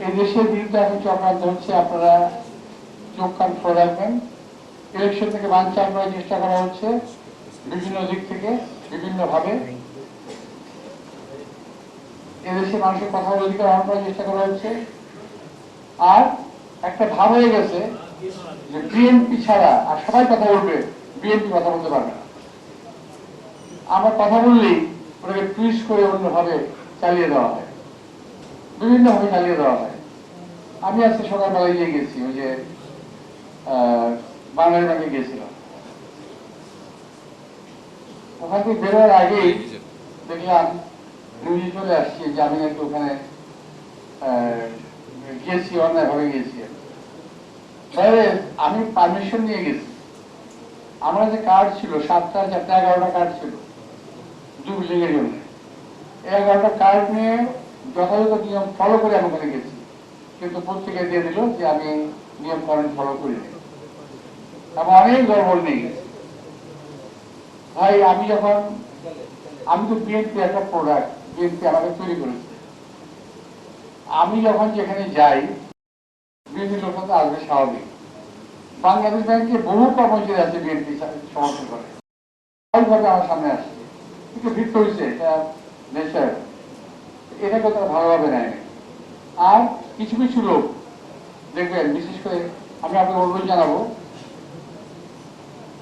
এই দেশের বিরুদ্ধে এখন চক্রান্ত হচ্ছে, আপনারা চোখ কান খোলা রাখবেন। ইলেকশন থেকে বানচাল করার চেষ্টা করা হচ্ছে বিভিন্ন দিক থেকে, বিভিন্ন ভাবে। এদেশে মানুষের কথা অধিকার হরণ করার চেষ্টা করা হচ্ছে। আর একটা ভাব হয়ে গেছে যে বিএনপি ছাড়া আর সবাই কথা বলবে, বিএনপি কথা বলতে পারবে না। আমরা কথা বললেই ওটাকে টুইস্ট করে অন্যভাবে চালিয়ে দেওয়া হয়, বিভিন্নভাবে চালিয়ে দেওয়া হয়। আমি আজকে সকালবেলা গিয়ে গেছি, ওই যে বাঙালি ব্যাংকে গিয়েছিলাম। ওখান থেকে বেরোয়ার আগেই দেখলাম নিউজে চলে আসছি যে আমি নাকি ওখানে গিয়েছি, অন্যায়ভাবে গিয়েছি। আমি পারমিশন নিয়ে গেছি। আমার যে কার্ড ছিল 7টা 4টা 11টা কার্ড ছিল দু বিল্ডিং এর জন্য। 11টা কার্ড নিয়ে যথাযথ নিয়ম ফলো করে আমি ওখানে গেছি, কিন্তু পত্রিকায় দিয়ে দিল যে আমি নিয়ম কানুন ফলো করিনি। আমি অনেক গড়বড় নিয়ে গেছি। ভাই আমি তো বিএনপি একটা প্রোডাক্ট, বিএনপি আমাকে তৈরি করেছে। আমি যখন যেখানে যাই বিভিন্ন লোক তো আসবে, স্বাভাবিক। বাংলাদেশ ব্যাংকে বহু কর্মচারী আছে বিএনপি সমর্থন করে, স্বাভাবিকভাবে আমার সামনে আসছে। কিন্তু ভিড় হয়েছে, এটা নেচার, এটাকে তারা ভালোভাবে নেয়নি। আর কিছু কিছু লোক দেখবেন, বিশেষ করে আমি আপনাকে অনুরোধ জানাবো,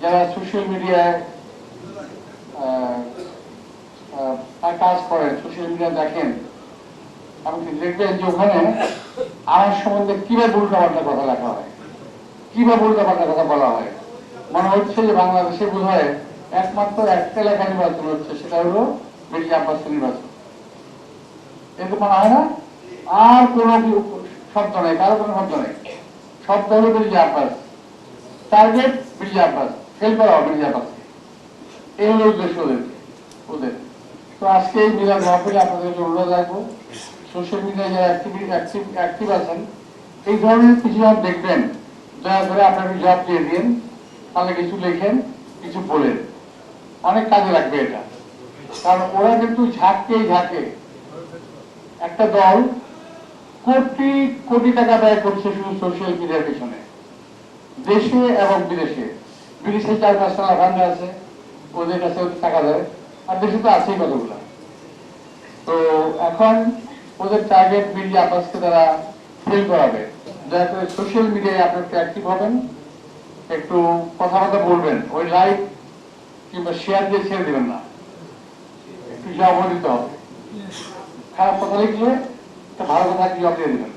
যারা সোশ্যাল মিডিয়ায় কাজ করেন, সোশ্যাল মিডিয়া দেখেন, আপনি দেখবেন যে ওখানে আমার সম্বন্ধে কিভাবে উল্টাপাল্টা কথা লেখা হয়, কিভাবে উল্টাপাল্টা কথা বলা হয়। মনে হচ্ছে যে বাংলাদেশে বোধ হয় একমাত্র একটা এলাকা নির্বাচন হচ্ছে, সেটা হলো মির্জা আব্বাস নির্বাচন। এরকম মনে হয় না? আর কোন শব্দ নেই, কারো কোনো শব্দ নেই, শব্দ হলো মির্জা আব্বাস, টার্গেট মির্জা আব্বাস, ফেল করা হবে মির্জা আব্বাসকে। এই হলো উদ্দেশ্য ওদের। তো আজকে এই মিলাদ মাহফিলে আপনাদের অনুরোধ রাখবো, সোশ্যাল মিডিয়ায় যারা অ্যাক্টিভ আছেন, এই ধরনের কিছু জব দেখবেন, দয়া করে আপনাকে জব দিয়ে দিন, তাহলে কিছু লেখেন, কিছু বলেন, অনেক কাজে লাগবে এটা। কারণ ওরা কিন্তু ঝাঁকে একটা দল কোটি কোটি টাকা ব্যয় করছে শুধু সোশ্যাল মিডিয়ার পেছনে, দেশে এবং বিদেশে। বিদেশে 4-5টা লাভান্ড আছে, ওদের কাছে টাকা দেয়, আর দেশে তো আছেই কতগুলা। তো এখন ওদের টার্গেট মিডিয়া আব্বাসকে তারা ফেল করাবে। দয়া করে সোশ্যাল মিডিয়ায় আপনি একটু অ্যাক্টিভ হবেন, একটু কথাবার্তা বলবেন, ওই লাইক কিংবা শেয়ার দিয়ে ছেড়ে দেবেন না, একটু জবাব দিতে হবে। খারাপ কথা লিখলে ভালো কথা জবাব দিয়ে দেবেন।